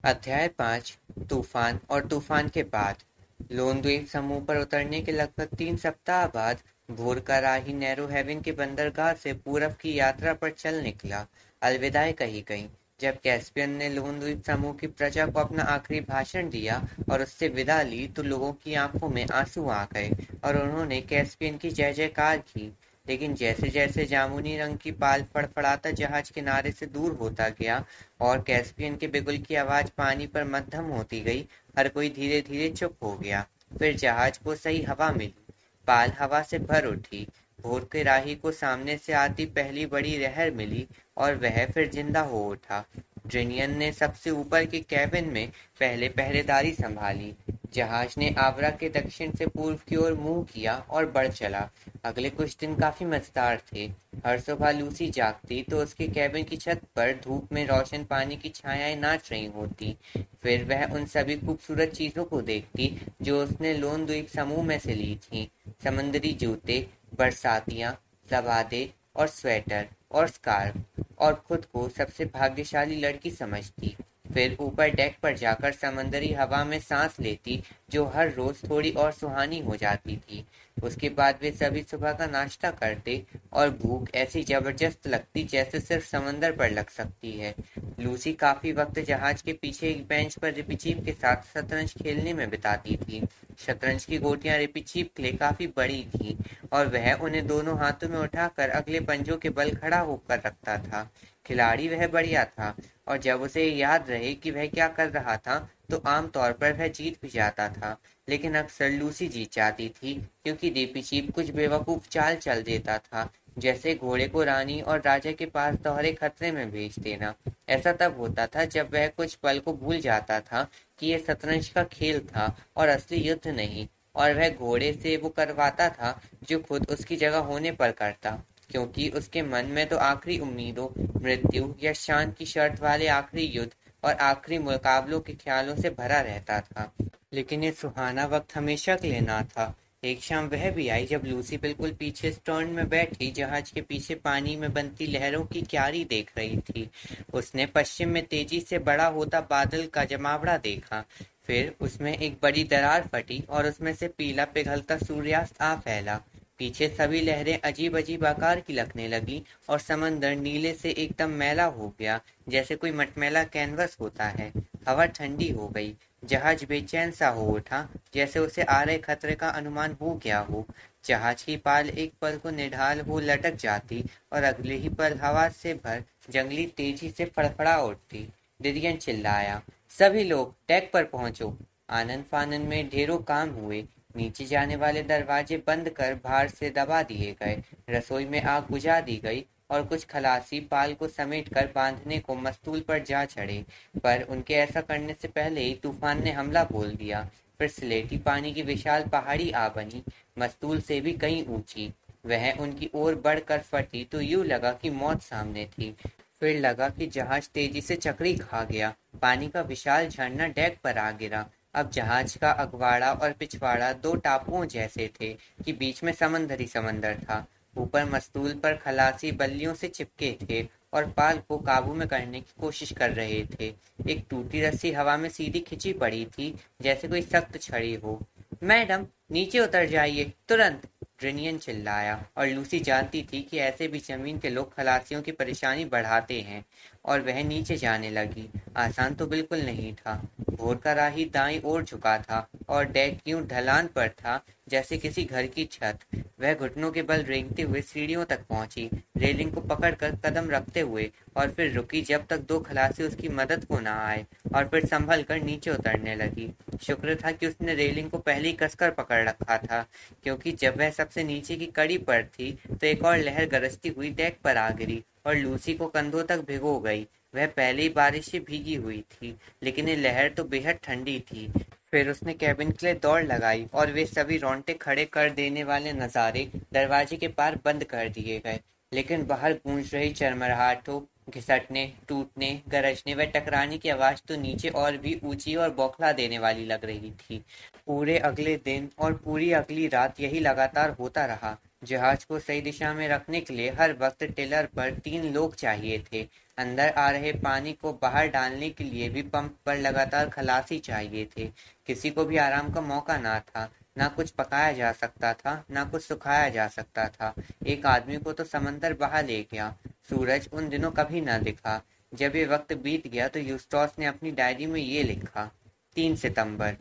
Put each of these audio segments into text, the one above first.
अध्याय 5 तूफान और तूफान के बाद लोन द्वीप समूह पर उतरने के लगभग 3 सप्ताह बाद भोर का राही नैरो हेवन के बंदरगाह से पूरब की यात्रा पर चल निकला। अलविदाएं कही गईं। जब कैस्पियन ने लोन द्वीप समूह की प्रजा को अपना आखिरी भाषण दिया और उससे विदा ली तो लोगों की आंखों में आंसू आ गए और उन्होंने कैस्पियन की जय जयकार की। लेकिन जैसे जैसे जामुनी रंग की पाल फड़फड़ाता जहाज किनारे से दूर होता गया और कैस्पियन के बिगुल की आवाज पानी पर मद्धम होती गई, हर कोई धीरे धीरे चुप हो गया। फिर जहाज को सही हवा मिली। पाल हवा से भर उठी। भोर के राही को सामने से आती पहली बड़ी लहर मिली और वह फिर जिंदा हो उठा। ड्रेनियन ने सबसे ऊपर के कैबिन में पहले पहरेदारी संभाली। जहाज ने आवरा के दक्षिण से पूर्व की ओर मुंह किया और बढ़ चला। अगले कुछ दिन काफी मजेदार थे। हर सुबह लूसी जागती तो उसके कैबिन की छत पर धूप में रोशन पानी की छायाएं नाच रही होती। फिर वह उन सभी खूबसूरत चीजों को देखती जो उसने लोन द्वीप समूह में से ली थीं। समुद्री जूते, बरसातियां, लबादे और स्वेटर और स्कार्फ, और खुद को सबसे भाग्यशाली लड़की समझती। फिर ऊपर डेक पर जाकर समंदरी हवा में सांस लेती जो हर रोज थोड़ी और सुहानी हो जाती थी। उसके बाद वे सभी सुबह का नाश्ता करते और भूख ऐसी जबरदस्त लगती जैसे सिर्फ समंदर पर लग सकती है। लूसी काफी वक्त जहाज के पीछे एक बेंच पर रिपीचीप के साथ शतरंज खेलने में बिताती थी। शतरंज की गोटियां रिपीचीप के लिए काफी बड़ी थीं और वह उन्हें दोनों हाथों में उठाकर अगले पंजों के बल खड़ा होकर रखता था। खिलाड़ी वह बढ़िया था और जब उसे याद रहे कि वह क्या कर रहा था तो आमतौर पर वह जीत भी जाता था। लेकिन अक्सर लूसी जीत जाती थी क्योंकि रिपीचीप कुछ बेवकूफ चाल चल देता था, जैसे घोड़े को रानी और राजा के पास दोहरे खतरे में भेज देना। ऐसा तब होता था जब वह कुछ पल को भूल जाता था कि यह शतरंज का खेल था और असली युद्ध नहीं, और वह घोड़े से वो करवाता था जो खुद उसकी जगह होने पर करता, क्योंकि उसके मन में तो आखिरी उम्मीदों, मृत्यु या शान की शर्त वाले आखिरी युद्ध और आखिरी मुकाबलों के ख्यालों से भरा रहता था। लेकिन ये सुहाना वक्त हमेशा के लिए ना था। एक शाम वह भी आई जब लूसी बिल्कुल पीछे स्टर्न में बैठी जहाज के पीछे पानी में बनती लहरों की क्यारी देख रही थी। उसने पश्चिम में तेजी से बड़ा होता बादल का जमावड़ा देखा। फिर उसमें एक बड़ी दरार फटी और उसमें से पीला पिघलता सूर्यास्त आ फैला। पीछे सभी लहरें अजीब अजीब आकार की लगने लगी और समंदर नीले से एकदम मैला हो गया, जैसे कोई मटमैला कैनवस होता है। हवा ठंडी हो गई। जहाज बेचैन सा हो उठा, जैसे उसे आ रहे खतरे का अनुमान हो गया हो। जहाज की पाल एक पल को निढाल हो लटक जाती और अगले ही पल हवा से भर जंगली तेजी से फड़फड़ा उठती। डिरियन चिल्लाया, सभी लोग डेक पर पहुंचो। आनन फानन में ढेरों काम हुए। नीचे जाने वाले दरवाजे बंद कर बाहर से दबा दिए गए। रसोई में आग बुझा दी गई और कुछ खलासी पाल को समेटकर बांधने को मस्तूल पर जा चढ़े, पर उनके ऐसा करने से पहले ही तूफान ने हमला बोल दिया। फिर स्लेटी पानी की विशाल पहाड़ी आ बनी, मस्तूल से भी कहीं ऊंची। वह उनकी ओर बढ़कर फटी तो यूं लगा कि मौत सामने थी। फिर लगा कि जहाज तेजी से चक्री खा गया। पानी का विशाल झरना डेक पर आ गिरा। अब जहाज का अगवाड़ा और पिछवाड़ा दो टापुओं जैसे थे कि बीच में समंदर था। ऊपर मस्तूल पर खलासी बल्लियों से चिपके थे और पाल को काबू में करने की कोशिश कर रहे थे। एक टूटी रस्सी हवा में सीधी खिंची पड़ी थी, जैसे कोई सख्त छड़ी हो। मैडम, नीचे उतर जाइए, तुरंत! ड्रेनियन चिल्लाया, और लूसी जानती थी कि ऐसे भी जमीन के लोग खलासियों की परेशानी बढ़ाते हैं, और वह नीचे जाने लगी। आसान तो बिल्कुल नहीं था। भोर का राही दाईं ओर झुका था और डेक यूं ढलान पर था जैसे किसी घर की छत। वह घुटनों के बल रेंगते हुए सीढ़ियों तक पहुंची, रेलिंग को पकड़कर कदम रखते हुए, और फिर रुकी जब तक दो खलासी उसकी मदद को ना आए, और फिर संभल कर नीचे उतरने लगी। शुक्र था कि उसने रेलिंग को पहले ही कसकर पकड़ रखा था, क्योंकि जब वह सबसे नीचे की कड़ी पर थी तो एक और लहर गरजती हुई डेक पर आ गिरी और लूसी को कंधों तक भिगो गई। वह पहले ही बारिश से भीगी हुई थी, लेकिन ये लहर तो बेहद ठंडी थी। फिर उसने कैबिन के लिए दौड़ लगाई और वे सभी रोंगटे खड़े कर देने वाले नजारे दरवाजे के पार बंद कर दिए गए। लेकिन बाहर गूंज रही चरमराहटों, घिसटने, टूटने, गरजने व टकराने की आवाज तो नीचे और भी ऊंची और बौखला देने वाली लग रही थी। पूरे अगले दिन और पूरी अगली रात यही लगातार होता रहा। जहाज को सही दिशा में रखने के लिए हर वक्त टिलर पर 3 लोग चाहिए थे। अंदर आ रहे पानी को बाहर डालने के लिए भी पंप पर लगातार खलासी चाहिए थे। किसी को भी आराम का मौका ना था। ना कुछ पकाया जा सकता था, ना कुछ सुखाया जा सकता था। एक आदमी को तो समंदर बहा ले गया। सूरज उन दिनों कभी ना दिखा। जब ये वक्त बीत गया तो यूस्टोस ने अपनी डायरी में ये लिखा, 3 सितंबर।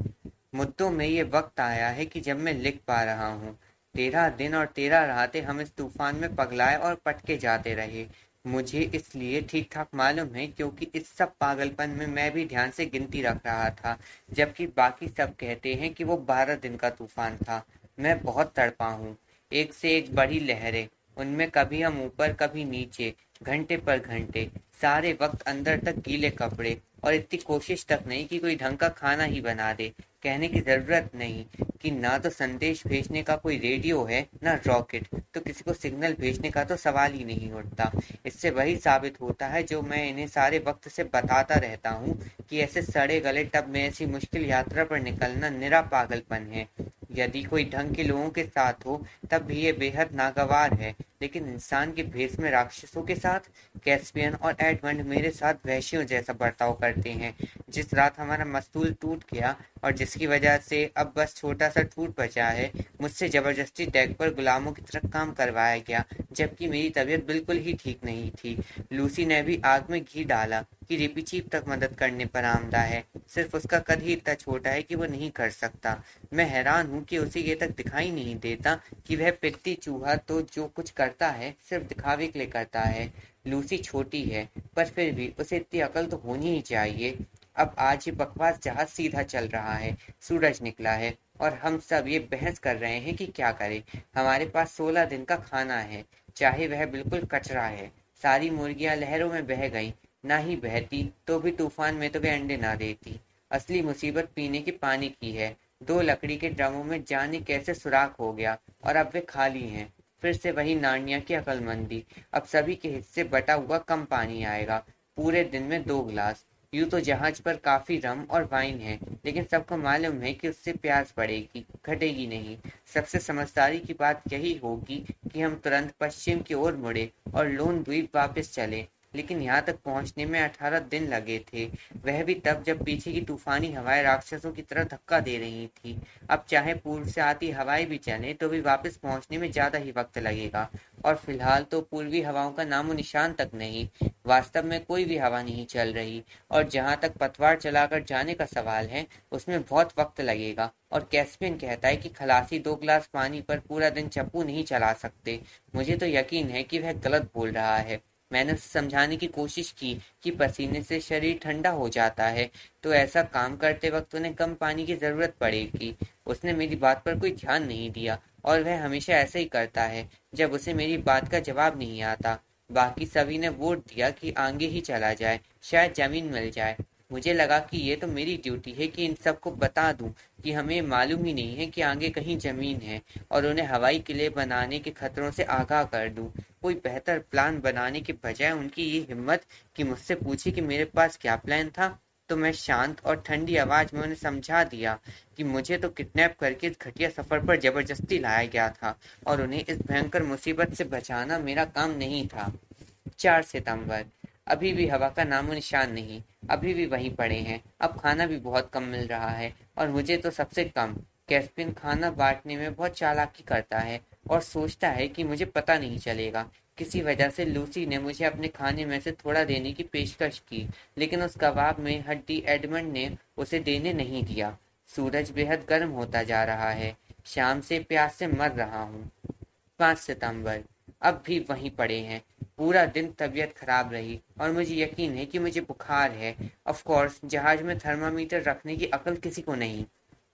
मुद्दों में ये वक्त आया है कि जब मैं लिख पा रहा हूँ। 13 दिन और 13 रातें हम इस तूफान में पगलाए और पटके जाते रहे। मुझे इसलिए ठीक ठाक मालूम है क्योंकि इस सब पागलपन में मैं भी ध्यान से गिनती रख रहा था, जबकि बाकी सब कहते हैं कि वो 12 दिन का तूफान था। मैं बहुत तड़पा हूँ। एक से एक बड़ी लहरें, उनमें कभी हम ऊपर कभी नीचे, घंटे पर घंटे, सारे वक्त अंदर तक गीले कपड़े, और इतनी कोशिश तक नहीं कि कोई ढंग का खाना ही बना दे। कहने की जरूरत नहीं कि ना तो संदेश भेजने का कोई रेडियो है, ना रॉकेट, तो किसी को सिग्नल भेजने का तो सवाल ही नहीं उठता। इससे वही साबित होता है जो मैं इन्हें सारे वक्त से बताता रहता हूँ कि ऐसे सड़े गले टब में ऐसी मुश्किल यात्रा पर निकलना निरा पागलपन है। यदि कोई ढंग के लोगों के साथ हो तब भी ये बेहद नागवार है, लेकिन इंसान के भेष में राक्षसों के साथ, कैस्पियन और एडमंड मेरे साथ वहशियों जैसा बर्ताव करते हैं। जिस रात हमारा मस्तूल टूट गया और जिसकी वजह से अब बस छोटा सा टूट बचा है, मुझसे जबरदस्ती डेक पर गुलामों की तरह काम करवाया गया, जबकि मेरी तबीयत बिल्कुल ही ठीक नहीं थी। लूसी ने भी आग में घी डाला कि रिपीचीप तक मदद करने पर आमदा है। सिर्फ उसका कद ही इतना छोटा है कि वो नहीं कर सकता। मैं हैरान हूँ कि उसे ये तक दिखाई नहीं देता कि वह पित्ती चूहा तो जो कुछ करता है सिर्फ दिखावे के लिए करता है। लूसी छोटी है, पर फिर भी उसे इतनी अकल तो होनी ही चाहिए। अब आज ये बकवास जहाज सीधा चल रहा है, सूरज निकला है, और हम सब ये बहस कर रहे हैं कि क्या करें। हमारे पास 16 दिन का खाना है, चाहे वह बिल्कुल कचरा है। सारी मुर्गियां लहरों में बह गईं, ना ही बहती तो भी तूफान में तो वे अंडे ना देती। असली मुसीबत पीने के पानी की है। 2 लकड़ी के ड्रमों में जाने कैसे सुराख हो गया, और अब वे खाली हैं। फिर से वही नार्निया की अक्लमंदी। अब सभी के हिस्से बटा हुआ कम पानी आएगा, पूरे दिन में 2 गिलास। यूं तो जहाज पर काफी रम और वाइन है, लेकिन सबको मालूम है कि उससे प्यास बढ़ेगी, घटेगी नहीं। सबसे समझदारी की बात यही होगी कि हम तुरंत पश्चिम की ओर मुड़े और लोन द्वीप वापस चले। लेकिन यहाँ तक पहुँचने में 18 दिन लगे थे, वह भी तब जब पीछे की तूफानी हवाएं राक्षसों की तरह धक्का दे रही थी। अब चाहे पूर्व से आती हवाएं भी चलें तो भी वापस पहुँचने में ज्यादा ही वक्त लगेगा, और फिलहाल तो पूर्वी हवाओं का नामो निशान तक नहीं। वास्तव में कोई भी हवा नहीं चल रही, और जहाँ तक पतवार चलाकर जाने का सवाल है उसमें बहुत वक्त लगेगा। और कैस्पियन कहता है कि खलासी 2 गिलास पानी पर पूरा दिन चप्पू नहीं चला सकते। मुझे तो यकीन है कि वह गलत बोल रहा है। मैंने उसे समझाने की कोशिश की कि पसीने से शरीर ठंडा हो जाता है, तो ऐसा काम करते वक्त उन्हें कम पानी की जरूरत पड़ेगी। उसने मेरी बात पर कोई ध्यान नहीं दिया, और वह हमेशा ऐसा ही करता है जब उसे मेरी बात का जवाब नहीं आता। बाकी सभी ने वोट दिया कि आगे ही चला जाए, शायद जमीन मिल जाए। मुझे लगा कि ये तो मेरी ड्यूटी है कि इन सबको बता दूं कि हमें मालूम ही नहीं है कि आगे कहीं जमीन है, और उन्हें हवाई किले बनाने के खतरों से आगाह कर दूं। कोई बेहतर प्लान बनाने के बजाय उनकी ये हिम्मत कि मुझसे पूछे कि मेरे पास क्या प्लान था, तो मैं शांत और ठंडी आवाज में उन्हें समझा दिया कि मुझे तो किडनैप करके इस घटिया सफर पर जबरदस्ती लाया गया था, और उन्हें इस भयंकर मुसीबत से बचाना मेरा काम नहीं था। 4 सितंबर। अभी भी हवा का नामो निशान नहीं। अभी भी वहीं पड़े हैं। अब खाना भी बहुत कम मिल रहा है, और मुझे तो सबसे कम। कैस्पियन खाना बांटने में बहुत चालाकी करता है और सोचता है कि मुझे पता नहीं चलेगा। किसी वजह से लूसी ने मुझे अपने खाने में से थोड़ा देने की पेशकश की, लेकिन उस कबाब में हड्डी एडमंड ने उसे देने नहीं दिया। सूरज बेहद गर्म होता जा रहा है। शाम से प्यास से मर रहा हूँ। 5 सितंबर। अब भी वहीं पड़े हैं। पूरा दिन तबीयत खराब रही, और मुझे यकीन है कि मुझे बुखार है। ऑफ कोर्स जहाज में थर्मामीटर रखने की अकल किसी को नहीं।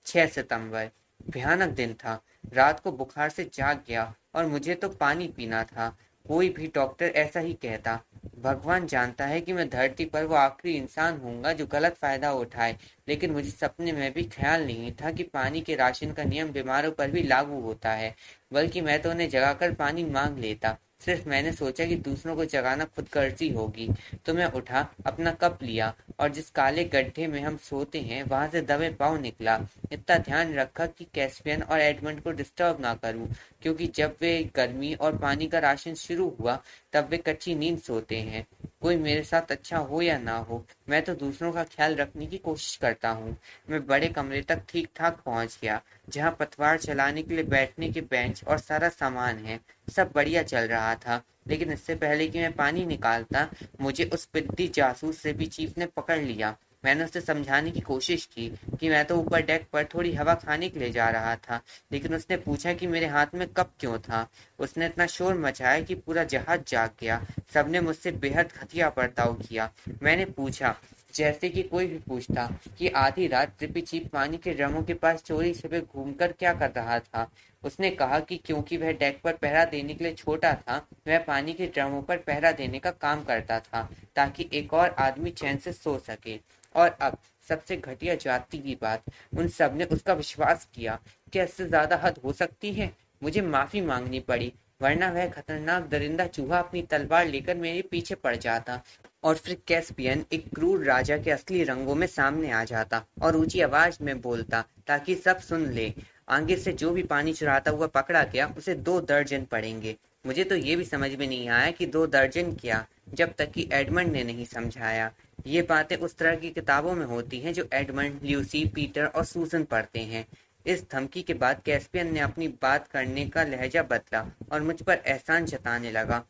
6 सितंबर। भयानक दिन था। रात को बुखार से जाग गया, और मुझे तो पानी पीना था। कोई भी डॉक्टर ऐसा ही कहता। भगवान जानता है कि मैं धरती पर वो आखिरी इंसान हूँगा जो गलत फायदा उठाए, लेकिन मुझे सपने में भी ख्याल नहीं था कि पानी के राशन का नियम बीमारों पर भी लागू होता है। बल्कि मैं तो उन्हें जगाकर पानी मांग लेता। सिर्फ मैंने सोचा कि दूसरों को जगाना खुदगर्जी होगी, तो मैं उठा, अपना कप लिया और जिस काले गड्ढे में हम सोते हैं वहां से दबे पाँव निकला। इतना ध्यान रखा कि कैस्पियन और एडमंड को डिस्टर्ब ना करूं, क्योंकि जब वे गर्मी और पानी का राशन शुरू हुआ तब वे कच्ची नींद सोते हैं। कोई मेरे साथ अच्छा हो या ना हो, मैं तो दूसरों का ख्याल रखने की कोशिश करता हूँ। मैं बड़े कमरे तक ठीक ठाक पहुंच गया, जहाँ पतवार चलाने के लिए बैठने के बेंच और सारा सामान है। सब बढ़िया चल रहा था, लेकिन इससे पहले कि मैं पानी निकालता, मुझे उस पिद्दी जासूस से भी चीफ ने पकड़ लिया। मैंने उसे समझाने की कोशिश की कि मैं तो ऊपर डेक पर थोड़ी हवा खाने के लिए जा रहा था, लेकिन उसने पूछा कि मेरे हाथ में कप क्यों था। उसने इतना शोर मचाया कि पूरा जहाज जाग गया। सबने मुझसे बेहद घटिया बर्ताव किया। मैंने पूछा, जैसे कि कोई भी पूछता, कि आधी रात ट्रिपी चीफ पानी के ड्रमों के पास चोरी छिपे घूमकर क्या कर रहा था। उसने कहा कि क्योंकि वह डेक पर पहरा देने के लिए छोटा था, वह पानी के ड्रमों पर पहरा देने का काम करता था, ताकि एक और आदमी चैन से सो सके। और अब सबसे घटिया जाति की बात, उन सब ने उसका विश्वास किया। क्या इससे ज्यादा हद हो सकती है? मुझे माफी मांगनी पड़ी, वरना वह खतरनाक दरिंदा चूहा अपनी तलवार लेकर मेरे पीछे पड़ जाता और फिर कैस्पियन एक क्रूर राजा के असली रंगों में सामने आ जाता और ऊंची आवाज में बोलता ताकि सब सुन ले, आगे से जो भी पानी चुराता हुआ पकड़ा गया उसे 2 दर्जन पड़ेंगे। मुझे तो ये भी समझ में नहीं आया कि 2 दर्जन क्या, जब तक कि एडमंड ने नहीं समझाया। ये बातें उस तरह की किताबों में होती हैं जो एडमंड, ल्यूसी, पीटर और सूजन पढ़ते हैं। इस धमकी के बाद कैस्पियन ने अपनी बात करने का लहजा बदला और मुझ पर एहसान जताने लगा।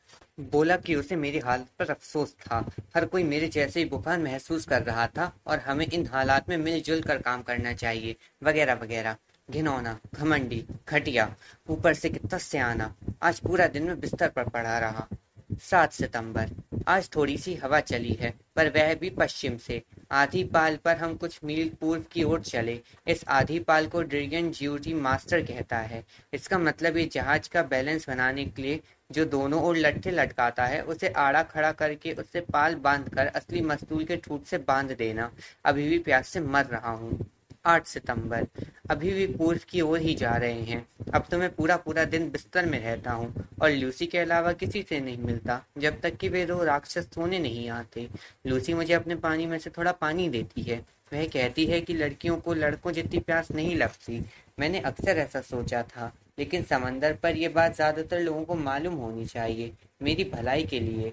बोला कि उसे मेरी हालत पर अफसोस था। हर कोई मेरे जैसे ही बुखार महसूस कर रहा था और हमें इन हालात में मिलजुल कर काम करना चाहिए, वगैरह वगैरह। घिनौना, घमंडी, घटिया, ऊपर से कितना सयाना। आज पूरा दिन मैं बिस्तर पर पड़ा रहा। 7 सितंबर। आज थोड़ी सी हवा चली है, पर वह भी पश्चिम से। आधी पाल पर हम कुछ मील पूर्व की ओर चले। इस आधी पाल को ड्रैगन ड्यूटी मास्टर कहता है। इसका मतलब ये जहाज का बैलेंस बनाने के लिए जो दोनों ओर लट्ठे लटकाता है, उसे आड़ा खड़ा करके उससे पाल बांधकर असली मस्तूल के ठूठ से बांध देना। अभी भी प्यास से मर रहा हूँ। 8 सितंबर। अभी भी पूर्व की ओर ही जा रहे हैं। अब तो मैं पूरा पूरा दिन बिस्तर में रहता हूँ और लूसी के अलावा किसी से नहीं मिलता, जब तक कि वे 2 राक्षस सोने नहीं आते। लूसी मुझे अपने पानी में से थोड़ा पानी देती है। वह कहती है कि लड़कियों को लड़कों जितनी प्यास नहीं लगती। मैंने अक्सर ऐसा सोचा था, लेकिन समंदर पर यह बात ज्यादातर लोगों को मालूम होनी चाहिए, मेरी भलाई के लिए।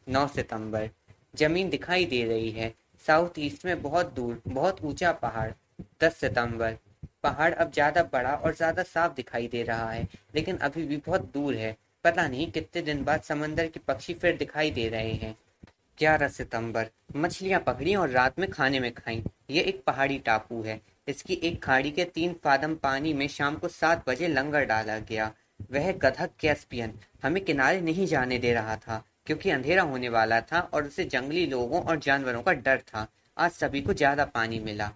9 सितंबर। जमीन दिखाई दे रही है, साउथ ईस्ट में बहुत दूर, बहुत ऊंचा पहाड़। 10 सितंबर। पहाड़ अब ज्यादा बड़ा और ज्यादा साफ दिखाई दे रहा है, लेकिन अभी भी बहुत दूर है। पता नहीं कितने दिन बाद समंदर के पक्षी फिर दिखाई दे रहे हैं। 11 सितंबर। मछलियां पकड़ी और रात में खाने में खाई। ये एक पहाड़ी टापू है। इसकी एक खाड़ी के 3 फादम पानी में शाम को 7 बजे लंगर डाला गया। वह गधा कैस्पियन हमें किनारे नहीं जाने दे रहा था, क्योंकि अंधेरा होने वाला था और उसे जंगली लोगों और जानवरों का डर था। आज सभी को ज्यादा पानी मिला।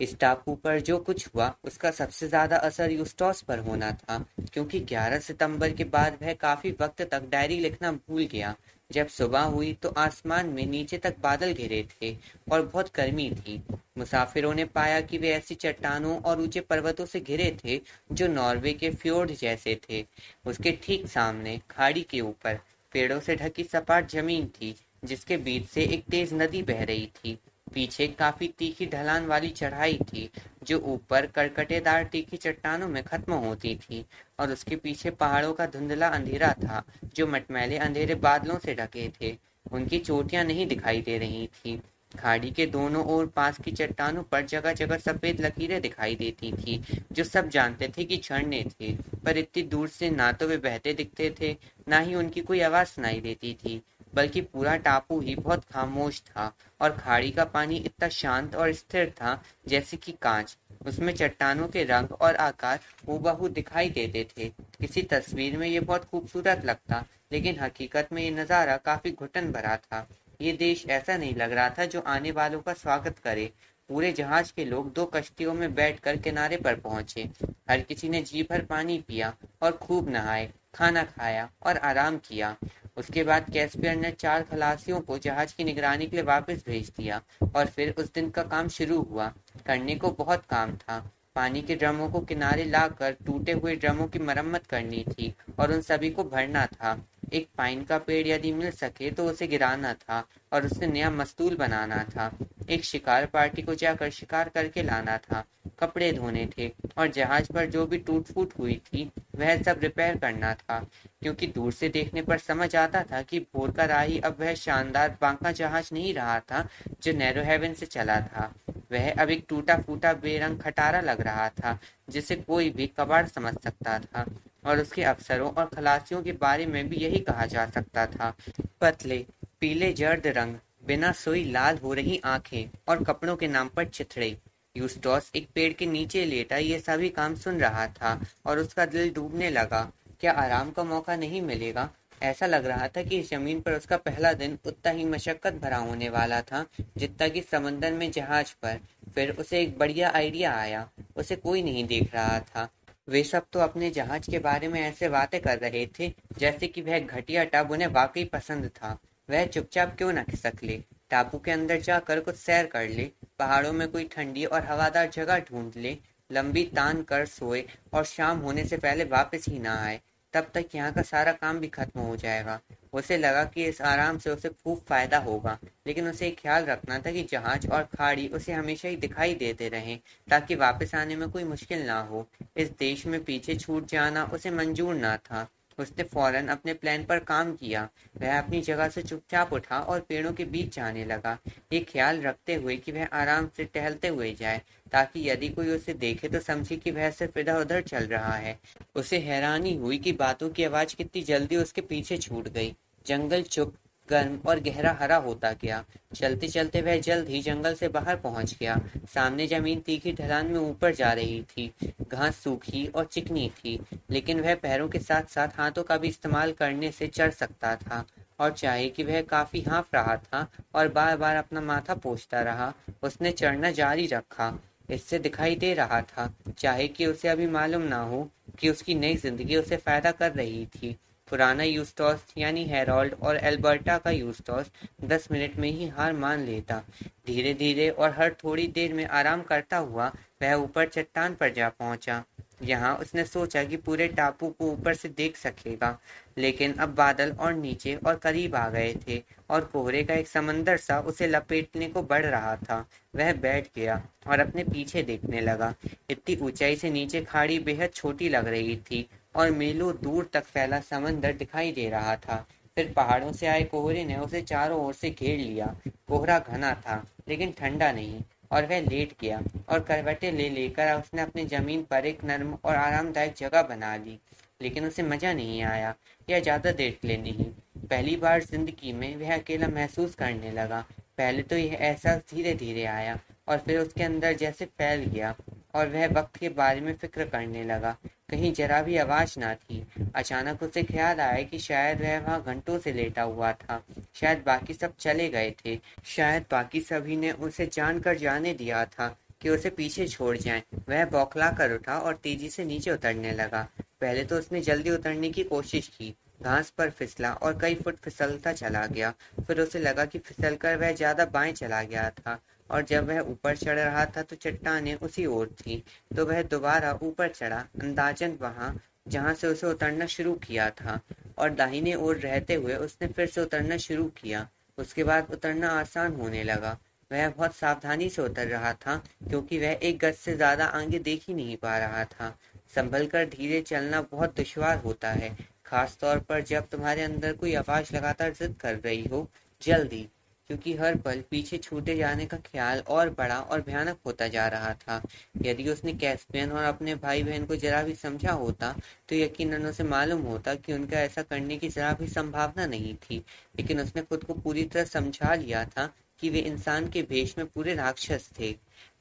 इस टापू पर जो कुछ हुआ उसका सबसे ज्यादा असर यूस्टोस पर होना था, क्योंकि 11 सितंबर के बाद वह काफी वक्त तक डायरी लिखना भूल गया। जब सुबह हुई तो आसमान में नीचे तक बादल घिरे थे और बहुत गर्मी थी। मुसाफिरों ने पाया कि वे ऐसी चट्टानों और ऊंचे पर्वतों से घिरे थे जो नॉर्वे के फ्योर्ड जैसे थे। उसके ठीक सामने खाड़ी के ऊपर पेड़ों से ढकी सपाट जमीन थी, जिसके बीच से एक तेज नदी बह रही थी। पीछे काफी तीखी ढलान वाली चढ़ाई थी, जो ऊपर करकटेदार तीखी चट्टानों में खत्म होती थी, और उसके पीछे पहाड़ों का धुंधला अंधेरा था, जो मटमैले अंधेरे बादलों से ढके थे। उनकी चोटियां नहीं दिखाई दे रही थी। खाड़ी के दोनों ओर पास की चट्टानों पर जगह जगह सफेद लकीरें दिखाई देती थी, जो सब जानते थे कि झरने थे, पर इतनी दूर से ना तो वे बहते दिखते थे, ना ही उनकी कोई आवाज सुनाई देती थी। बल्कि पूरा टापू ही बहुत खामोश था, और खाड़ी का पानी इतना शांत और स्थिर था जैसे कि कांच। उसमें चट्टानों के रंग और आकार हूबहू दिखाई देते थे। किसी तस्वीर में ये बहुत खूबसूरत लगता, लेकिन हकीकत में ये नज़ारा काफी घुटन भरा था। ये देश ऐसा नहीं लग रहा था जो आने वालों का स्वागत करे। पूरे जहाज के लोग 2 कश्तियों में बैठकर किनारे पर पहुंचे। हर किसी ने जी भर पानी पिया और खूब नहाए, खाना खाया और आराम किया। उसके बाद कैस्पियर ने 4 खलासियों को जहाज की निगरानी के लिए वापस भेज दिया, और फिर उस दिन का काम शुरू हुआ। करने को बहुत काम था। पानी के ड्रमों को किनारे लाकर टूटे हुए ड्रमों की मरम्मत करनी थी और उन सभी को भरना था। एक पाइन का पेड़ यदि मिल सके तो उसे गिराना था और उससे नया मस्तूल बनाना था। एक शिकार पार्टी को जाकर शिकार करके लाना था। कपड़े धोने थे और जहाज पर जो भी टूट फूट हुई थी वह सब रिपेयर करना था, क्योंकि दूर से देखने पर समझ आता था कि भोर का राही अब वह शानदार बांका जहाज नहीं रहा था जो नैरो हेवन से चला था। वह अब एक टूटा फूटा बेरंग खटारा लग रहा था जिसे कोई भी कबाड़ समझ सकता था, और उसके अफसरों और खलासियों के बारे में भी यही कहा जा सकता था। पतले पीले जर्द रंग, बिना सोई लाल हो रही आंखें और कपड़ों के नाम पर चिथड़े। यूस्टोस एक पेड़ के नीचे लेटा ये सभी काम सुन रहा था और उसका दिल डूबने लगा। क्या आराम का मौका नहीं मिलेगा? ऐसा लग रहा था कि इस जमीन पर उसका पहला दिन उतना ही मशक्कत भरा होने वाला था जितना कि समंदर में जहाज पर। फिर उसे एक बढ़िया आइडिया आया। उसे कोई नहीं देख रहा था। वे सब तो अपने जहाज के बारे में ऐसे बातें कर रहे थे जैसे कि वह घटिया टब उन्हें वाकई पसंद था। वह चुपचाप क्यों न खिसक ले, टापू के अंदर जाकर कुछ सैर कर ले, पहाड़ों में कोई ठंडी और हवादार जगह ढूंढ ले, लंबी तान कर सोए और शाम होने से पहले वापस ही ना आए। तब तक यहाँ का सारा काम भी खत्म हो जाएगा। उसे लगा कि इस आराम से उसे खूब फायदा होगा, लेकिन उसे एक ख्याल रखना था कि जहाज और खाड़ी उसे हमेशा ही दिखाई देते रहें ताकि वापस आने में कोई मुश्किल ना हो। इस देश में पीछे छूट जाना उसे मंजूर ना था। उसने फौरन अपने प्लान पर काम किया। वह अपनी जगह से चुपचाप उठा और पेड़ों के बीच जाने लगा, ये ख्याल रखते हुए कि वह आराम से टहलते हुए जाए ताकि यदि कोई उसे देखे तो समझे कि वह सिर्फ इधर उधर चल रहा है। उसे हैरानी हुई कि बातों की आवाज कितनी जल्दी उसके पीछे छूट गई। जंगल चुप, गर्म और गहरा हरा होता गया। चलते चलते वह जल्द ही जंगल से बाहर पहुंच गया। सामने जमीन तीखी ढलान में ऊपर जा रही थी। घास सूखी और चिकनी थी, लेकिन वह पैरों के साथ साथ हाथों का भी इस्तेमाल करने से चढ़ सकता था। और चाहे कि वह काफी हाँफ रहा था और बार बार अपना माथा पोंछता रहा, उसने चढ़ना जारी रखा। इससे दिखाई दे रहा था, चाहे कि उसे अभी मालूम ना हो, कि उसकी नई जिंदगी उसे फायदा कर रही थी। पुराना यूस्टोस यानी हेरोल्ड और एल्बर्टा का यूस्टोस 10 मिनट में ही हार मान लेता। धीरे धीरे और हर थोड़ी देर में आराम करता हुआ वह ऊपर चट्टान पर जा पहुंचा। यहाँ उसने सोचा कि पूरे टापू को ऊपर से देख सकेगा, लेकिन अब बादल और नीचे और करीब आ गए थे और कोहरे का एक समंदर सा उसे लपेटने को बढ़ रहा था। वह बैठ गया और अपने पीछे देखने लगा। इतनी ऊंचाई से नीचे खाड़ी बेहद छोटी लग रही थी और मीलों दूर तक फैला समंदर दिखाई दे रहा था। फिर पहाड़ों से आए कोहरे ने उसे चारों ओर से घेर लिया। कोहरा घना था लेकिन ठंडा नहीं, और वह लेट गया और करवटें ले लेकर उसने अपनी जमीन पर एक नर्म और आरामदायक जगह बना ली। लेकिन उसे मजा नहीं आया, या ज्यादा देर के लिए नहीं। पहली बार जिंदगी में वह अकेला महसूस करने लगा। पहले तो यह एहसास धीरे धीरे आया और फिर उसके अंदर जैसे फैल गया, और वह वक्त के बारे में फिक्र करने लगा। कहीं जरा भी आवाज ना थी। अचानक उसे ख्याल आया कि शायद वह वहां घंटों से लेटा हुआ था। शायद बाकी सब चले गए थे। शायद बाकी सभी ने उसे जानकर जाने दिया था कि उसे पीछे छोड़ जाएं। वह बौखला कर उठा और तेजी से नीचे उतरने लगा। पहले तो उसने जल्दी उतरने की कोशिश की, घास पर फिसला और कई फुट फिसलता चला गया। फिर उसे लगा कि फिसलकर वह ज्यादा बाएं चला गया था, और जब वह ऊपर चढ़ रहा था तो चट्टानें उसी ओर थी। तो वह दोबारा ऊपर चढ़ा, अंदाजन वहां जहां से उसे उतरना शुरू किया था, और दाहिने ओर रहते हुए उसने फिर से उतरना शुरू किया। उसके बाद उतरना आसान होने लगा। वह बहुत सावधानी से उतर रहा था, क्योंकि वह एक गज से ज्यादा आगे देख ही नहीं पा रहा था। संभल कर धीरे चलना बहुत दुश्वार होता है, खास तौर पर जब तुम्हारे अंदर कोई आवाज लगातार जिद कर रही हो, जल्दी, क्योंकि हर पल पीछे छूटे जाने का ख्याल और बड़ा और भयानक होता जा रहा था। यदि उसने कैस्पियन और अपने भाई बहन को जरा भी समझा होता तो यकीनन उसे मालूम होता कि उनका ऐसा करने की जरा भी संभावना नहीं थी। लेकिन उसने खुद को पूरी तरह समझा लिया था कि वे इंसान के भेष में पूरे राक्षस थे।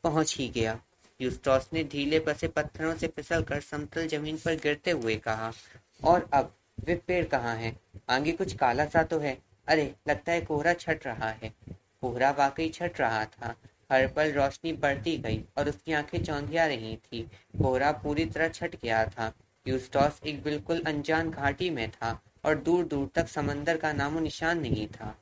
पहुंच ही गया। यूस्टोस ने ढीले पसे पत्थरों से फिसलकर समतल जमीन पर गिरते हुए कहा, और अब वे पेड़ कहाँ हैं? आगे कुछ काला सा तो है। अरे, लगता है कोहरा छट रहा है। कोहरा वाकई छट रहा था। हर पल रोशनी बढ़ती गई और उसकी आंखें चौंधिया रही थी। कोहरा पूरी तरह छट गया था। यूस्टोस एक बिल्कुल अनजान घाटी में था और दूर दूर तक समंदर का नामो निशान नहीं था।